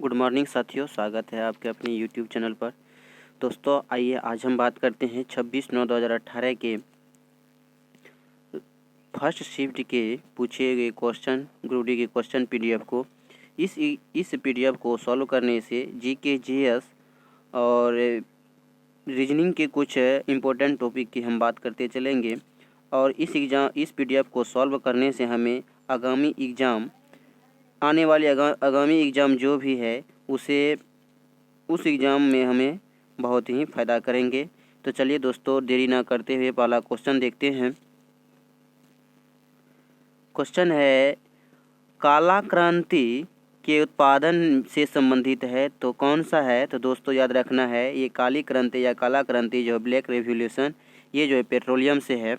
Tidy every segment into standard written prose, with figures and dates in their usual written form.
Good morning साथियों, स्वागत है आपके अपने यूट्यूब चैनल पर। दोस्तों आइए आज हम बात करते हैं 26/9/2018 के फर्स्ट शिफ्ट के पूछे गए क्वेश्चन, ग्रुप डी के क्वेश्चन पीडीएफ को। इस पीडीएफ को सॉल्व करने से जीके, जीएस और रीजनिंग के कुछ इम्पोर्टेंट टॉपिक की हम बात करते चलेंगे। और इस पीडीएफ को सॉल्व करने से हमें आने वाले आगामी एग्ज़ाम जो भी है उस एग्ज़ाम में हमें बहुत ही फ़ायदा करेंगे। तो चलिए दोस्तों, देरी ना करते हुए पहला क्वेश्चन देखते हैं। क्वेश्चन है, काला क्रांति के उत्पादन से संबंधित है तो कौन सा है? तो दोस्तों याद रखना है, ये काली क्रांति या काला क्रांति जो है ब्लैक रेवोल्यूशन, ये जो है पेट्रोलियम से है।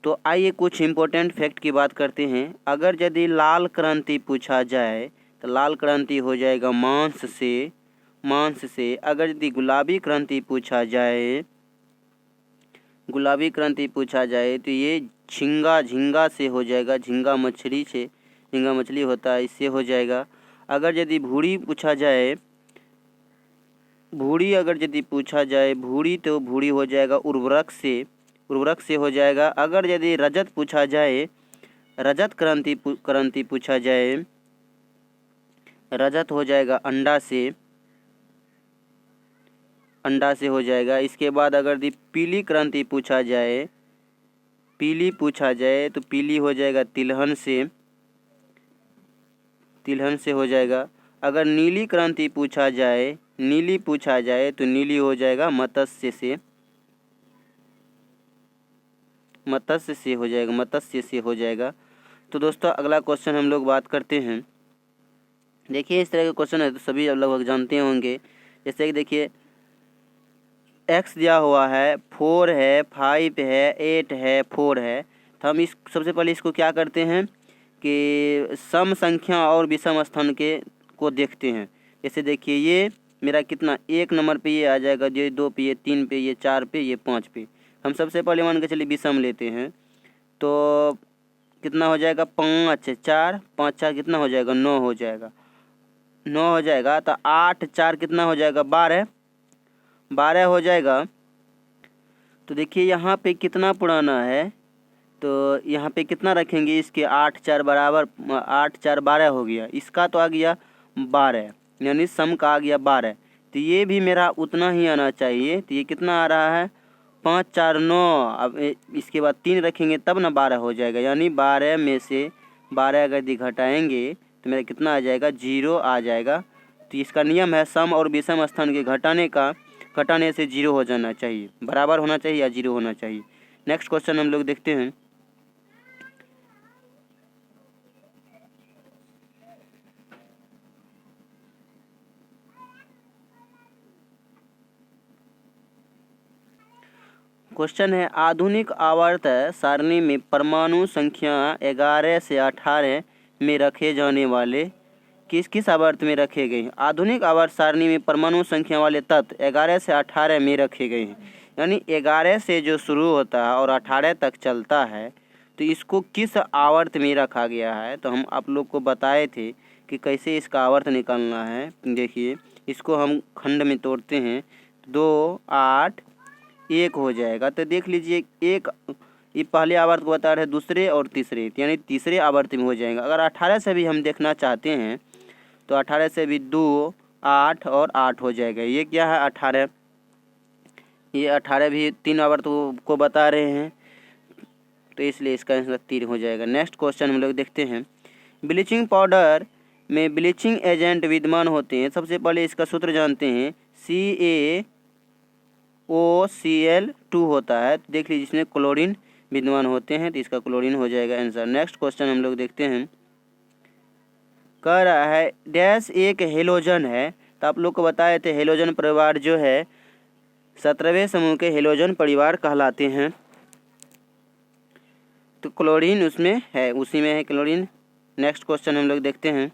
तो आइए कुछ इम्पोर्टेंट फैक्ट की बात करते हैं। अगर यदि लाल क्रांति पूछा जाए तो लाल क्रांति हो जाएगा मांस से। अगर यदि गुलाबी क्रांति पूछा जाए तो ये झींगा से हो जाएगा, झींगा मछली होता है, इससे हो जाएगा। अगर यदि भूरी पूछा जाए तो भूरी हो जाएगा उर्वरक से हो जाएगा। अगर यदि रजत क्रांति पूछा जाए, रजत हो जाएगा अंडा से हो जाएगा। इसके बाद अगर यदि पीली क्रांति पूछा जाए तो पीली हो जाएगा तिलहन से हो जाएगा। अगर नीली क्रांति पूछा जाए तो नीली हो जाएगा मत्स्य से हो जाएगा। तो दोस्तों अगला क्वेश्चन हम लोग बात करते हैं। देखिए इस तरह के क्वेश्चन है तो सभी आप लगभग जानते होंगे। जैसे कि देखिए x दिया हुआ है, 4 है, 5 है, 8 है, 4 है। तो हम सबसे पहले इसको क्या करते हैं कि सम संख्या और विषम स्थान को देखते हैं। जैसे देखिए ये मेरा कितना 1 नंबर पे ये आ जाएगा, ये 2 पे, ये 3 पे, ये 4 पे, ये 5 पे। हम सबसे पहले मान के चलिए विषम लेते हैं तो कितना हो जाएगा 5 4 5 4 कितना हो जाएगा 9 हो जाएगा। तो 8 4 कितना हो जाएगा 12 हो जाएगा। तो देखिए यहाँ पे कितना पुराना है तो यहाँ पे कितना रखेंगे, इसके 8 4 12 हो गया। इसका तो आ गया 12, यानी सम का आ गया 12। तो ये भी मेरा उतना ही आना चाहिए। तो ये कितना आ रहा है 5 4 9। अब इसके बाद 3 रखेंगे तब ना 12 हो जाएगा, यानी 12 में से 12 अगर यदि घटाएंगे तो मेरा कितना आ जाएगा 0 आ जाएगा। तो इसका नियम है सम और विषम स्थान के घटाने से 0 हो जाना चाहिए, बराबर होना चाहिए या 0 होना चाहिए। नेक्स्ट क्वेश्चन हम लोग देखते हैं। क्वेश्चन है, आधुनिक आवर्त सारणी में परमाणु संख्या 11 से 18 में रखे जाने वाले किस आवर्त में रखे गए हैं? आधुनिक आवर्त सारणी में परमाणु संख्या वाले तत्व 11 से 18 में रखे गए हैं, यानी 11 से जो शुरू होता है और 18 तक चलता है, तो इसको किस आवर्त में रखा गया है? तो हम आप लोग को बताए थे कि कैसे इसका आवर्त निकालना है। देखिए इसको हम खंड में तोड़ते हैं, 2 8 1 हो जाएगा। तो देख लीजिए एक ये पहले आवर्त को बता रहे हैं, दूसरे और तीसरे, यानी तीसरे आवर्त में हो जाएगा। अगर 18 से भी हम देखना चाहते हैं तो 18 से भी 2 8 और 8 हो जाएगा। ये क्या है 18, ये 18 भी 3 आवर्त को बता रहे हैं, तो इसलिए इसका आंसर 3 हो जाएगा। नेक्स्ट क्वेश्चन हम लोग देखते हैं। ब्लीचिंग पाउडर में ब्लीचिंग एजेंट विद्यमान होते हैं। सबसे पहले इसका सूत्र जानते हैं, CaOCl2 होता है। तो देख लीजिए इसमें क्लोरीन विद्यमान होते हैं, तो इसका क्लोरीन हो जाएगा आंसर। नेक्स्ट क्वेश्चन हम लोग देखते हैं। कह रहा है डैश एक हेलोजन है। तो आप लोग को बताए थे हेलोजन परिवार जो है 17वें समूह के हेलोजन परिवार कहलाते हैं। तो क्लोरीन उसमें है, उसी में है क्लोरीन। नेक्स्ट क्वेश्चन हम लोग देखते हैं।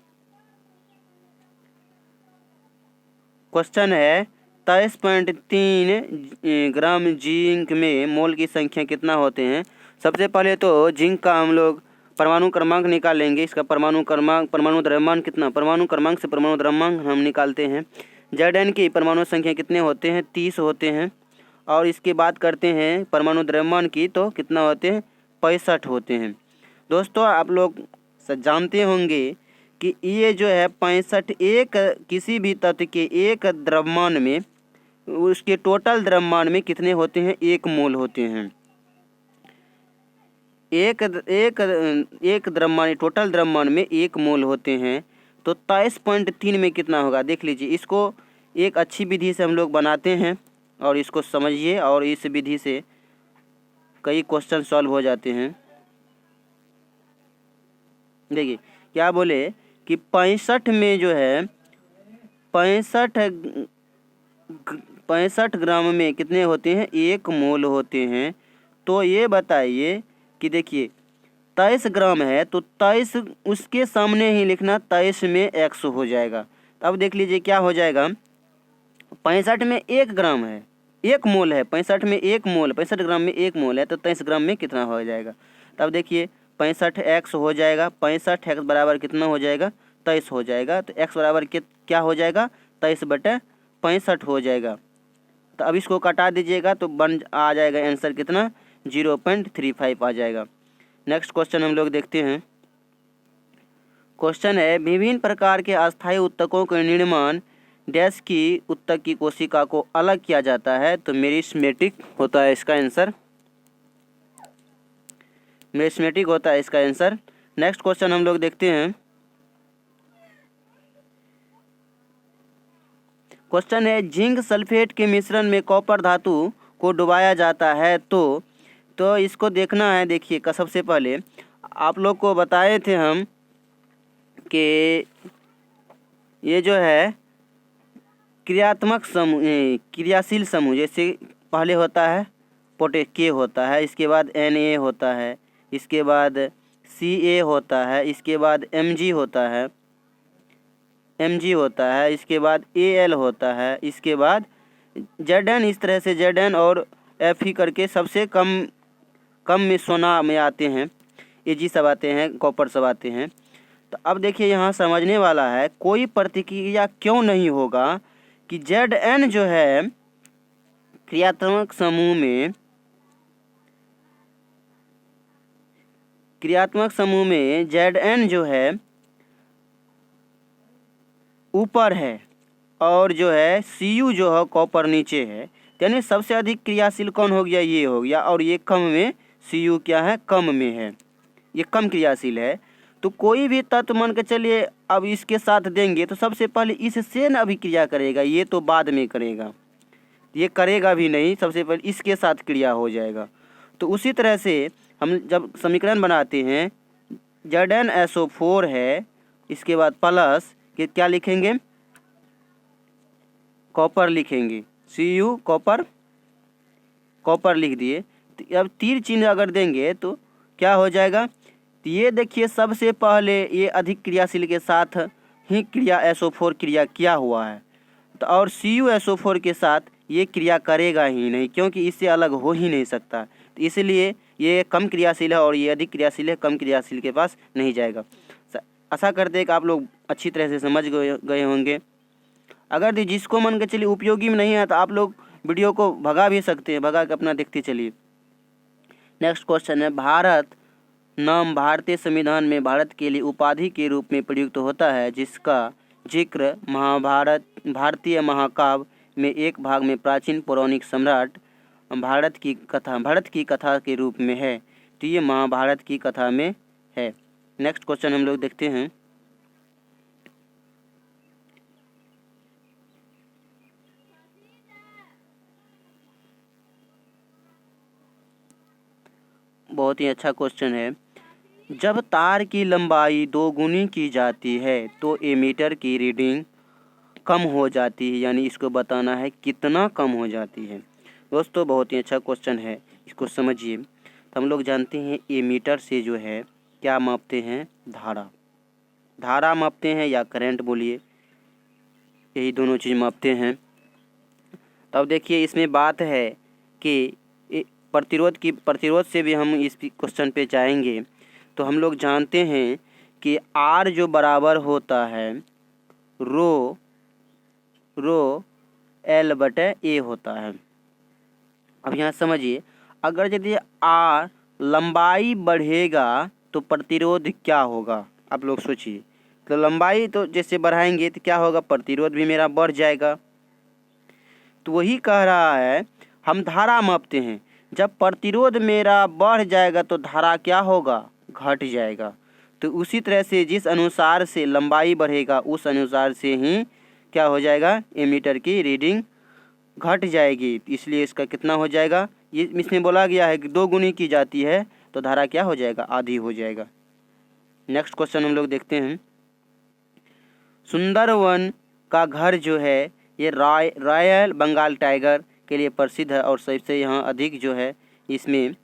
क्वेश्चन है 23.3 ग्राम जिंक में मोल की संख्या कितना होते हैं? सबसे पहले तो जिंक का हम लोग परमाणु क्रमांक निकालेंगे। इसका परमाणु द्रव्यमान कितना, परमाणु क्रमांक से परमाणु द्रव्यमान हम निकालते हैं। Zn की परमाणु संख्या कितने होते हैं, 30 होते हैं। और इसकी बात करते हैं परमाणु द्रव्यमान की, तो कितना होते हैं, 65 होते हैं। दोस्तों आप लोग जानते होंगे कि ये जो है 65 एक किसी भी तत्व के एक द्रव्यमान में, उसके टोटल द्रव्यमान में कितने होते हैं, 1 मोल होते हैं। एक द्रव्यमान, टोटल द्रव्यमान में 1 मोल होते हैं। तो 23.3 में कितना होगा, देख लीजिए। इसको एक अच्छी विधि से हम लोग बनाते हैं और इसको समझिए, और इस विधि से कई क्वेश्चन सॉल्व हो जाते हैं। देखिए क्या बोले कि 65 में जो है 65 ग्राम में कितने होते हैं, 1 मोल होते हैं। तो ये बताइए कि देखिए 23 ग्राम है, तो 23 उसके सामने ही लिखना, 23 में x हो जाएगा। अब देख लीजिए क्या हो जाएगा, 65 में 1 ग्राम है, 1 मोल है। 65 में 1 मोल, 65 ग्राम में 1 मोल है, तो 23 ग्राम में कितना हो जाएगा। तब देखिए 65x हो जाएगा। 65x बराबर कितना हो जाएगा, 23 हो जाएगा। तो x बराबर क्या हो जाएगा, 23/65 हो जाएगा। तो अब इसको कटा दीजिएगा तो आ जाएगा आंसर कितना, 0.35 आ जाएगा। नेक्स्ट क्वेश्चन हम लोग देखते हैं। क्वेश्चन है, विभिन्न प्रकार के अस्थायी उत्तकों के निर्माण डैश की उत्तक की कोशिका को अलग किया जाता है। तो मेरिस्मेटिक होता है इसका आंसर, मेरिस्मेटिक होता है इसका आंसर। नेक्स्ट क्वेश्चन हम लोग देखते हैं। क्वेश्चन है, जिंक सल्फेट के मिश्रण में कॉपर धातु को डुबाया जाता है। तो इसको देखना है। देखिए सबसे पहले आप लोग को बताए थे हम कि ये जो है क्रियात्मक समूह, क्रियाशील समूह, जैसे पहले होता है के होता है, इसके बाद Na होता है, इसके बाद Ca होता है, इसके बाद Mg होता है, इसके बाद Al होता है, इसके बाद Zn। इस तरह से Zn और Fe करके सबसे कम में सोना में आते हैं, Ag सब आते हैं, कॉपर सब आते हैं। तो अब देखिए यहाँ समझने वाला है, कोई प्रतिक्रिया क्यों नहीं होगा कि Zn जो है क्रियात्मक समूह में Zn जो है ऊपर है और जो है Cu जो है कॉपर नीचे है। यानी सबसे अधिक क्रियाशील कौन हो गया, ये हो गया, और ये कम में Cu क्या है, कम में है, ये कम क्रियाशील है। तो कोई भी तत्व मान के चलिए अब इसके साथ देंगे तो सबसे पहले इससे न अभिक्रिया करेगा, ये तो बाद में करेगा, ये करेगा भी नहीं, सबसे पहले इसके साथ क्रिया हो जाएगा। तो उसी तरह से हम जब समीकरण बनाते हैं, ZnSO4 है, इसके बाद प्लस कि क्या लिखेंगे, कॉपर लिखेंगे, Cu कॉपर लिख दिए। तो अब तीर चिन्ह अगर देंगे तो क्या हो जाएगा, तो ये देखिए सबसे पहले ये अधिक क्रियाशील के साथ ही क्रिया SO4 क्रिया किया हुआ है। तो और CuSO4 के साथ ये क्रिया करेगा ही नहीं, क्योंकि इससे अलग हो ही नहीं सकता। तो इसलिए ये कम क्रियाशील है और ये अधिक क्रियाशील है, कम क्रियाशील के पास नहीं जाएगा। आशा करते हैं कि आप लोग अच्छी तरह से समझ गए होंगे। अगर जिसको मन के चलिए उपयोगी में नहीं है तो आप लोग वीडियो को भगा भी सकते हैं, भगा के अपना देखते चलिए। नेक्स्ट क्वेश्चन है, भारत नाम भारतीय संविधान में भारत के लिए उपाधि के रूप में प्रयुक्त होता है, जिसका जिक्र भारतीय महाकाव्य में एक भाग में प्राचीन पौराणिक सम्राट भरत की कथा के रूप में है। तो ये महाभारत की कथा में है। नेक्स्ट क्वेश्चन हम लोग देखते हैं। बहुत ही अच्छा क्वेश्चन है। जब तार की लंबाई 2 गुनी की जाती है तो एमीटर की रीडिंग कम हो जाती है, यानी इसको बताना है कितना कम हो जाती है। दोस्तों बहुत ही अच्छा क्वेश्चन है, इसको समझिए। तो हम लोग जानते हैं एमीटर से जो है क्या मापते हैं, धारा मापते हैं या करंट बोलिए, यही दोनों चीज़ मापते हैं। तब देखिए इसमें बात है कि प्रतिरोध से भी हम इस क्वेश्चन पे जाएंगे। तो हम लोग जानते हैं कि R जो बराबर होता है रो L/A होता है। अब यहाँ समझिए, अगर यदि R लंबाई बढ़ेगा तो प्रतिरोध क्या होगा, आप लोग सोचिए। तो लंबाई तो जैसे बढ़ाएंगे तो क्या होगा, प्रतिरोध भी मेरा बढ़ जाएगा। तो वही कह रहा है, हम धारा मापते हैं, जब प्रतिरोध मेरा बढ़ जाएगा तो धारा क्या होगा, घट जाएगा। तो उसी तरह से जिस अनुसार से लंबाई बढ़ेगा उस अनुसार से ही क्या हो जाएगा, एमीटर की रीडिंग घट जाएगी। इसलिए इसका कितना हो जाएगा, ये इसमें बोला गया है कि 2 गुनी की जाती है तो धारा क्या हो जाएगा, आधी हो जाएगा। नेक्स्ट क्वेश्चन हम लोग देखते हैं। सुंदरवन का घर जो है ये रॉयल बंगाल टाइगर के लिए प्रसिद्ध है और सबसे यहाँ अधिक जो है इसमें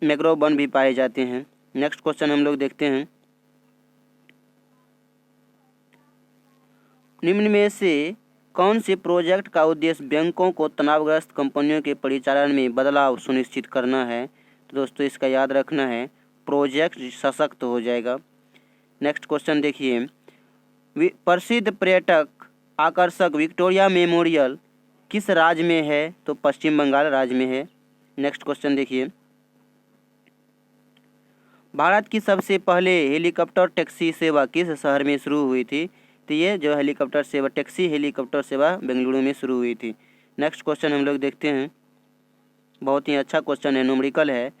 मैंग्रोव वन भी पाए जाते हैं। नेक्स्ट क्वेश्चन हम लोग देखते हैं। निम्न में से कौन से प्रोजेक्ट का उद्देश्य बैंकों को तनावग्रस्त कंपनियों के परिचालन में बदलाव सुनिश्चित करना है। तो दोस्तों इसका याद रखना है, प्रोजेक्ट सशक्त हो जाएगा। नेक्स्ट क्वेश्चन देखिए, प्रसिद्ध पर्यटक आकर्षक विक्टोरिया मेमोरियल किस राज्य में है, तो पश्चिम बंगाल राज्य में है। नेक्स्ट क्वेश्चन देखिए, भारत की सबसे पहले हेलीकॉप्टर टैक्सी सेवा किस शहर में शुरू हुई थी। तो ये जो हेलीकॉप्टर सेवा, टैक्सी हेलीकॉप्टर सेवा बेंगलुरु में शुरू हुई थी। नेक्स्ट क्वेश्चन हम लोग देखते हैं, बहुत ही अच्छा क्वेश्चन है, न्यूमेरिकल है।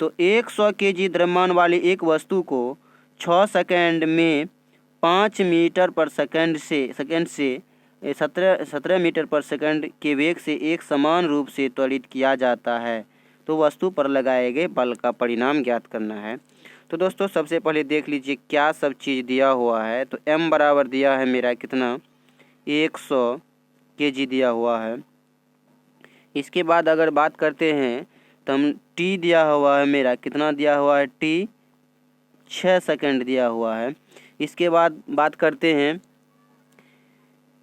तो 100 kg द्रव्यमान वाली एक वस्तु को 6 सेकंड में 5 मीटर पर सेकंड से 17 मीटर पर सेकंड के वेग से एक समान रूप से त्वरित किया जाता है। तो वस्तु पर लगाए गए बल का परिणाम ज्ञात करना है। तो दोस्तों सबसे पहले देख लीजिए क्या सब चीज़ दिया हुआ है। तो m बराबर दिया है मेरा कितना, 100 kg दिया हुआ है। इसके बाद अगर बात करते हैं तो हम t दिया हुआ है मेरा कितना दिया हुआ है, t 6 सेकंड दिया हुआ है। इसके बाद बात करते हैं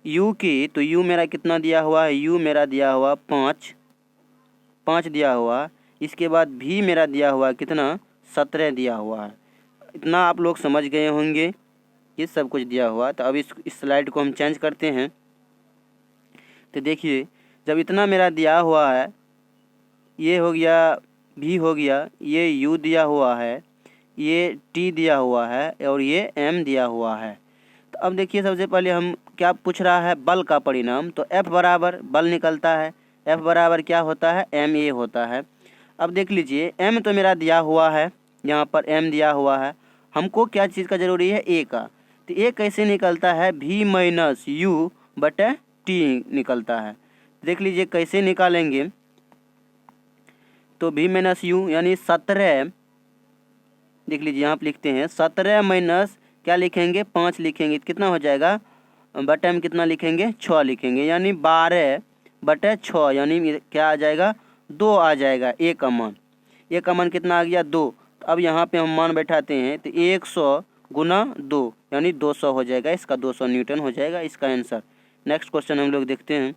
u की, तो u मेरा कितना दिया हुआ है, u मेरा दिया हुआ 5 दिया हुआ। इसके बाद v मेरा दिया हुआ कितना, 17 दिया हुआ है। इतना आप लोग समझ गए होंगे, ये सब कुछ दिया हुआ। तो अब इस स्लाइड को हम चेंज करते हैं। तो देखिए जब इतना मेरा दिया हुआ है, ये हो गया v हो गया, ये u दिया हुआ है, ये t दिया हुआ है और ये m दिया हुआ है। तो अब देखिए सबसे पहले हम क्या पूछ रहा है, बल का परिणाम। तो F बराबर बल निकलता है, F बराबर क्या होता है, ma होता है। अब देख लीजिए m तो मेरा दिया हुआ है, यहाँ पर m दिया हुआ है, हमको क्या चीज़ का ज़रूरी है, a का। तो a कैसे निकलता है, v माइनस u बटे t निकलता है। देख लीजिए कैसे निकालेंगे। तो v माइनस u यानी 17, देख लीजिए यहाँ पर लिखते हैं 17 माइनस क्या लिखेंगे, 5 लिखेंगे, कितना हो जाएगा, बटे में कितना लिखेंगे, 6 लिखेंगे, यानी 12 बटे 6 यानी क्या आ जाएगा, 2 आ जाएगा। a का मान कितना आ गया, 2। तो अब यहाँ पे हम मान बैठाते हैं तो 100 गुना 2 यानी 200 हो जाएगा, इसका 200 न्यूटन हो जाएगा इसका आंसर। नेक्स्ट क्वेश्चन हम लोग देखते हैं।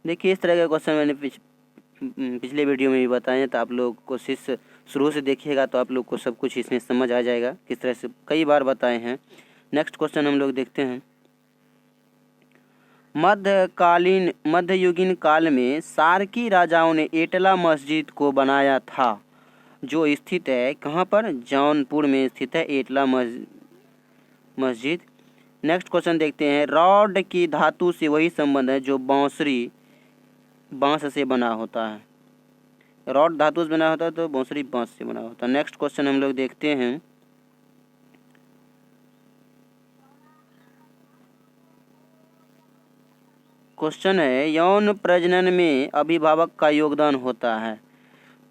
देखिए इस तरह का क्वेश्चन मैंने पिछले वीडियो में भी बताए हैं, तो आप लोग कोशिश शुरू से देखिएगा तो आप लोग को सब कुछ इसमें समझ आ जाएगा, किस तरह से कई बार बताए हैं। नेक्स्ट क्वेश्चन हम लोग देखते हैं। मध्ययुगीन काल में सार्की राजाओं ने एटला मस्जिद को बनाया था, जो स्थित है कहाँ पर, जौनपुर में स्थित है एटला मस्जिद। नेक्स्ट क्वेश्चन देखते हैं। रॉड की धातु से वही संबंध है जो बांस से बना होता है। रॉड धातु से बना होता है तो बांसुरी बांस से बना होता है। नेक्स्ट क्वेश्चन हम लोग देखते हैं। क्वेश्चन है, यौन प्रजनन में अभिभावक का योगदान होता है,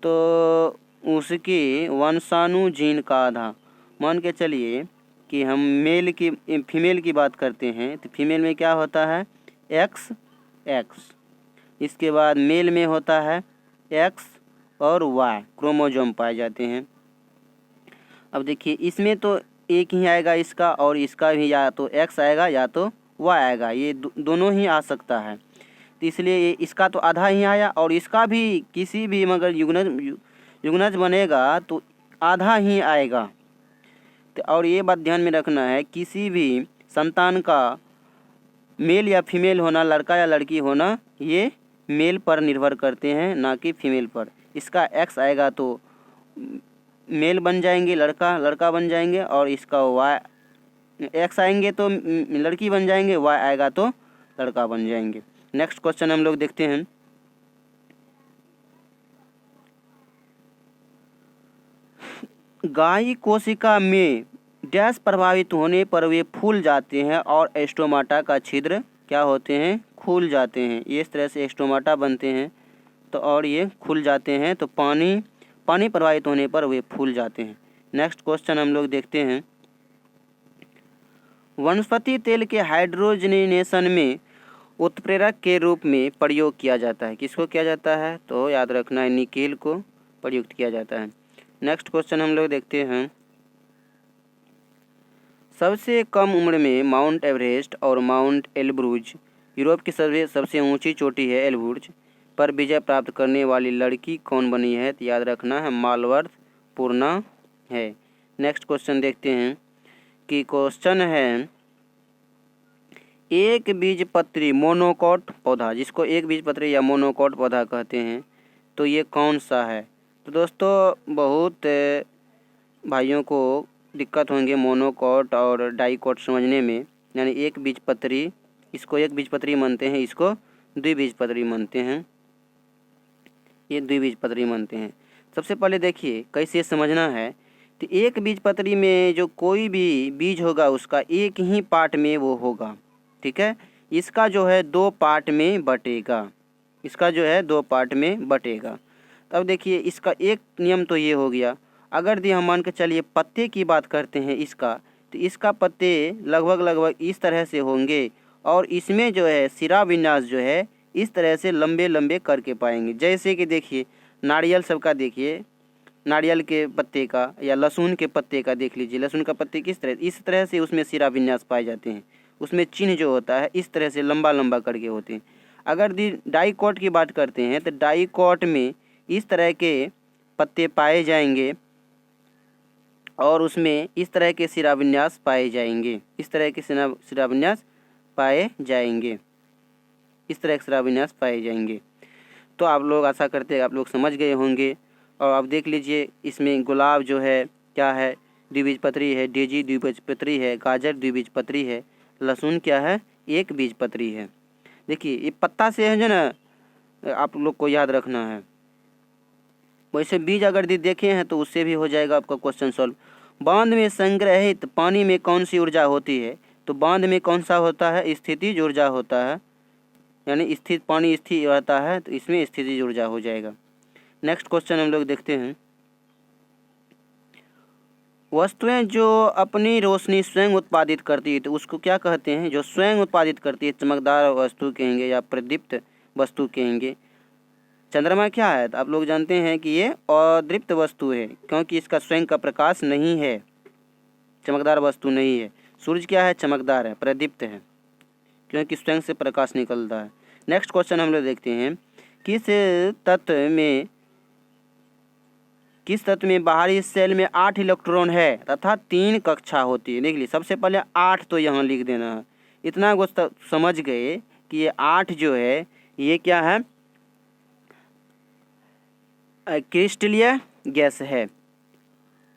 तो उसके वंशाणु जीन का आधा। मान के चलिए कि हम फीमेल की बात करते हैं, तो फीमेल में क्या होता है, XX। इसके बाद मेल में होता है X और Y क्रोमोजोम पाए जाते हैं। अब देखिए इसमें तो एक ही आएगा इसका, और इसका भी या तो X आएगा या तो Y आएगा, ये दोनों ही आ सकता है। तो इसलिए ये इसका तो आधा ही आया, और इसका भी किसी भी मगर युग्नज बनेगा तो आधा ही आएगा। तो और ये बात ध्यान में रखना है, किसी भी संतान का मेल या फीमेल होना, लड़का या लड़की होना, ये मेल पर निर्भर करते हैं, ना कि फीमेल पर। इसका एक्स आएगा तो मेल बन जाएंगे, लड़का लड़का बन जाएंगे, और इसका वाई एक्स आएंगे तो लड़की बन जाएंगे, वाई आएगा तो लड़का बन जाएंगे। नेक्स्ट क्वेश्चन हम लोग देखते हैं। गाय कोशिका में डैश प्रभावित होने पर वे फूल जाते हैं और स्टोमाटा का छिद्र क्या होते हैं, खुल जाते हैं। ये इस तरह से स्टोमाटा बनते हैं तो और ये खुल जाते हैं, तो पानी प्रभावित होने पर वे फूल जाते हैं। नेक्स्ट क्वेश्चन हम लोग देखते हैं। वनस्पति तेल के हाइड्रोजनेशन में उत्प्रेरक के रूप में प्रयोग किया जाता है। किसको किया जाता है, तो याद रखना है निकेल को प्रयुक्त किया जाता है। नेक्स्ट क्वेश्चन हम लोग देखते हैं। सबसे कम उम्र में माउंट एवरेस्ट और माउंट एल्ब्रूज, यूरोप की सबसे ऊंची चोटी है एल्ब्रूज, पर विजय प्राप्त करने वाली लड़की कौन बनी है, तो याद रखना है मालवर्थ पूर्णा है। नेक्स्ट क्वेश्चन देखते हैं कि क्वेश्चन है एक बीजपत्री मोनोकॉट पौधा, जिसको एक बीजपत्री या मोनोकॉट पौधा कहते हैं, तो ये कौन सा है। तो दोस्तों बहुत भाइयों को दिक्कत होंगे मोनोकॉट और डाइकॉट समझने में, यानी एक बीजपत्री, इसको एक बीजपत्री मानते हैं, इसको द्विबीजपत्री मानते हैं, ये द्विबीजपत्री मानते हैं। सबसे पहले देखिए कैसे समझना है, तो एक बीजपत्री में जो कोई भी बीज होगा उसका एक ही पार्ट में वो होगा, ठीक है। इसका जो है दो पार्ट में बटेगा, इसका जो है दो पार्ट में बटेगा। तब देखिए इसका एक नियम तो ये हो गया। अगर दी हम मान के चलिए पत्ते की बात करते हैं इसका, तो इसका पत्ते लगभग इस तरह से होंगे, और इसमें जो है सिरा विन्यास जो है इस तरह से लंबे लंबे करके पाएंगे। जैसे कि देखिए नारियल सबका, देखिए नारियल के पत्ते का या लहसुन के पत्ते का देख लीजिए, लहसुन का पत्ते किस तरह, इस तरह से उसमें सिरा विन्यास पाए जाते हैं, उसमें चिन्ह जो होता है इस तरह से लंबा लंबा करके होते हैं। अगर दी डाइकॉट की बात करते हैं तो डाइकॉट में इस तरह के पत्ते पाए जाएंगे और उसमें इस तरह के शिराविन्यास पाए जाएंगे, इस तरह के शिराविन्यास पाए जाएंगे, इस तरह के शिराविन्यास पाए जाएंगे। तो आप लोग आशा करते हैं आप लोग समझ गए होंगे। और आप देख लीजिए इसमें गुलाब जो है क्या है, द्विबीजपत्री है, डेजी द्विबीजपत्री है, गाजर द्विबीजपत्री है, लहसुन क्या है, एक बीजपत्री है। देखिए ये पत्ता से है जो ना आप लोग को याद रखना है। वैसे बीज अगर देखे हैं तो उससे भी हो जाएगा आपका क्वेश्चन सॉल्व। बांध में संग्रहित पानी में कौन सी ऊर्जा होती है, तो बांध में कौन सा होता है, स्थितिज ऊर्जा होता है, यानी स्थित पानी स्थिर रहता है तो इसमें स्थितिज ऊर्जा हो जाएगा। नेक्स्ट क्वेश्चन हम लोग देखते हैं। वस्तुएं जो अपनी रोशनी स्वयं उत्पादित करती है तो उसको क्या कहते हैं, जो स्वयं उत्पादित करती है, चमकदार वस्तु कहेंगे या प्रदीप्त वस्तु कहेंगे। चंद्रमा क्या है, तो आप लोग जानते हैं कि ये अदृप्त वस्तु है, क्योंकि इसका स्वयं का प्रकाश नहीं है, चमकदार वस्तु नहीं है। सूरज क्या है, चमकदार है, प्रदीप्त है, क्योंकि स्वयं से प्रकाश निकलता है। नेक्स्ट क्वेश्चन हम लोग देखते हैं। किस तत्व में बाहरी सेल में 8 इलेक्ट्रॉन है तथा 3 कक्षा होती है। देख लीजिए सबसे पहले 8 तो यहाँ लिख देना है। इतना कुछ समझ गए कि ये 8 जो है ये क्या है, क्रिस्टलीय गैस है,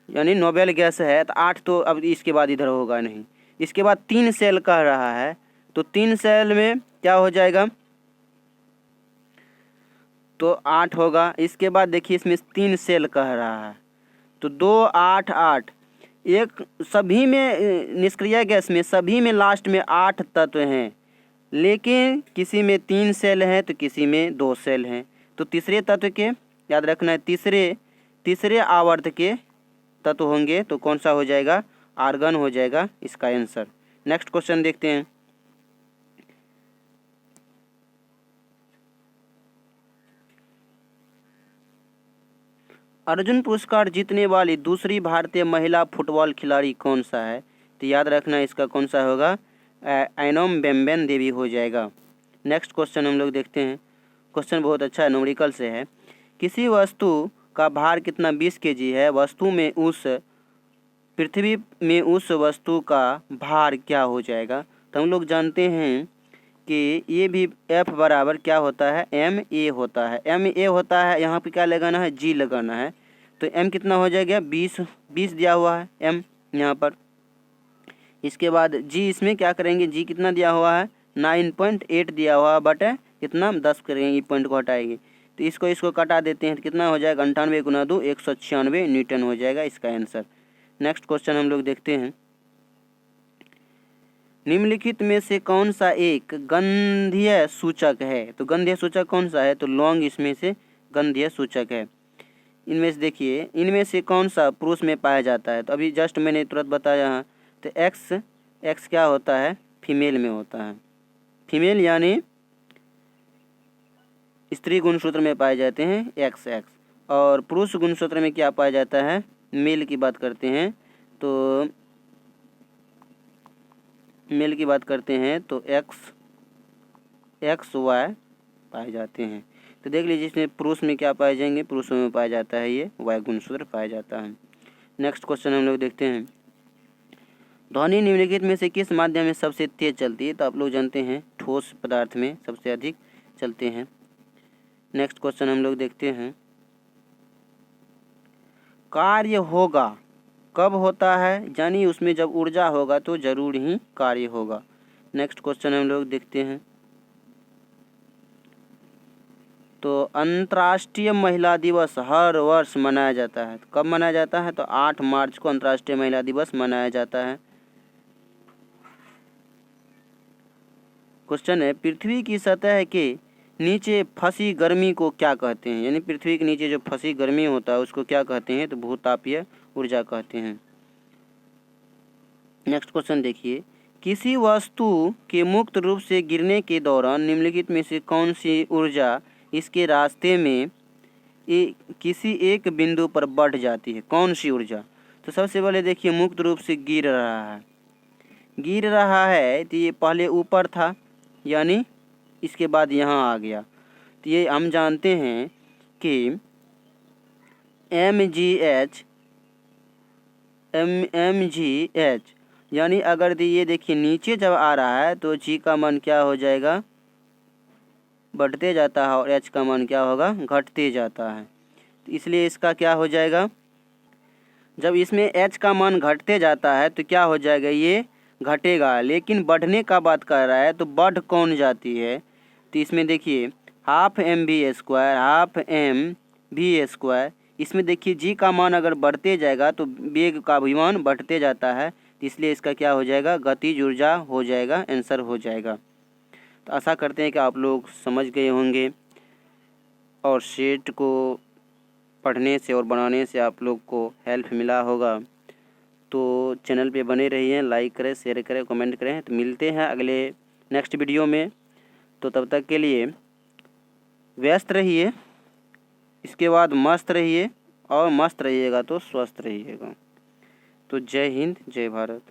यानी नोबेल गैस है। तो 8 तो अब इसके बाद इधर होगा नहीं। इसके बाद 3 सेल कह रहा है, तो 3 सेल में क्या हो जाएगा, तो 8 होगा। इसके बाद देखिए इसमें 3 सेल कह रहा है, तो 2 8 8, एक सभी में निष्क्रिय गैस में सभी में लास्ट में 8 तत्व हैं, लेकिन किसी में 3 सेल हैं तो किसी में 2 सेल हैं। तो तीसरे तत्व के याद रखना है, तीसरे आवर्त के तत्व होंगे तो कौन सा हो जाएगा, आर्गन हो जाएगा इसका आंसर। नेक्स्ट क्वेश्चन देखते हैं। अर्जुन पुरस्कार जीतने वाली दूसरी भारतीय महिला फुटबॉल खिलाड़ी कौन सा है, तो याद रखना इसका कौन सा होगा, एनोम बेम्बेन देवी हो जाएगा। नेक्स्ट क्वेश्चन हम लोग देखते हैं। क्वेश्चन बहुत अच्छा है, न्यूमेरिकल से है। किसी वस्तु का भार कितना 20 kg है, पृथ्वी में उस वस्तु का भार क्या हो जाएगा। तो हम लोग जानते हैं कि ये भी F बराबर क्या होता है, ma होता है। ma होता है, यहाँ पे क्या लगाना है, g लगाना है। तो m कितना हो जाएगा, 20 दिया हुआ है m यहाँ पर। इसके बाद g इसमें क्या करेंगे, g कितना दिया हुआ है, 9.8 दिया हुआ है, बट कितना 10 करेंगे, पॉइंट को हटाएंगे तो इसको कटा देते हैं तो कितना हो जाएगा, 98 गुना 2 196 न्यूटन हो जाएगा इसका आंसर। नेक्स्ट क्वेश्चन हम लोग देखते हैं। निम्नलिखित में से कौन सा एक गंधीय सूचक है। तो गंधीय सूचक कौन सा है, तो लौंग इसमें से गंधीय सूचक है। इनमें से देखिए, इनमें से कौन सा पुरुष में पाया जाता है। तो अभी जस्ट मैंने तुरंत बताया, तो एक्स क्या होता है, फीमेल में होता है। फीमेल यानी स्त्री गुणसूत्र में पाए जाते हैं एक्स। और पुरुष गुणसूत्र में क्या पाया जाता है, मेल की बात करते हैं तो एक्स वाई पाए जाते हैं। तो देख लीजिए इसमें पुरुष में क्या पाए जाएंगे, पुरुषों में पाया जाता है ये वाई गुणसूत्र पाया जाता है। नेक्स्ट क्वेश्चन हम लोग देखते हैं। ध्वनि निम्नलिखित में से किस माध्यम में सबसे तेज चलती है। तो आप लोग जानते हैं ठोस पदार्थ में सबसे अधिक चलते हैं। नेक्स्ट क्वेश्चन हम लोग देखते हैं। कार्य होगा कब होता है, यानी उसमें जब ऊर्जा होगा तो जरूर ही कार्य होगा। नेक्स्ट क्वेश्चन हम लोग देखते हैं। तो अंतर्राष्ट्रीय महिला दिवस हर वर्ष मनाया जाता है। कब मनाया जाता है, तो 8 मार्च को अंतर्राष्ट्रीय महिला दिवस मनाया जाता है। क्वेश्चन है, पृथ्वी की सतह के नीचे फंसी गर्मी को क्या कहते हैं। यानी पृथ्वी के नीचे जो फंसी गर्मी होता है उसको क्या कहते हैं, तो भूतापीय ऊर्जा कहते हैं। नेक्स्ट क्वेश्चन देखिए। किसी वस्तु के मुक्त रूप से गिरने के दौरान निम्नलिखित में से कौन सी ऊर्जा इसके रास्ते में किसी एक बिंदु पर बढ़ जाती है, कौन सी ऊर्जा। तो सबसे पहले देखिए, मुक्त रूप से गिर रहा है तो ये पहले ऊपर था, यानी इसके बाद यहाँ आ गया। तो ये हम जानते हैं कि mgh यानी अगर ये देखिए नीचे जब आ रहा है तो g का मान क्या हो जाएगा, बढ़ते जाता है, और h का मान क्या होगा, घटते जाता है। तो इसलिए इसका क्या हो जाएगा, जब इसमें h का मान घटते जाता है तो क्या हो जाएगा, ये घटेगा। लेकिन बढ़ने का बात कर रहा है तो बढ़ कौन जाती है। तो इसमें देखिए हाफ m v स्क्वायर, इसमें देखिए g का मान अगर बढ़ते जाएगा तो वेग का भी मान बढ़ते जाता है। तो इसलिए इसका क्या हो जाएगा, गतिज ऊर्जा हो जाएगा, आंसर हो जाएगा। तो आशा करते हैं कि आप लोग समझ गए होंगे और सेट को पढ़ने से और बनाने से आप लोग को हेल्प मिला होगा। तो चैनल पे बने रहिए, लाइक करें, शेयर करें, कमेंट करें। तो मिलते हैं अगले नेक्स्ट वीडियो में। तो तब तक के लिए व्यस्त रहिए, इसके बाद मस्त रहिए, और मस्त रहिएगा तो स्वस्थ रहिएगा। तो जय हिंद, जय भारत।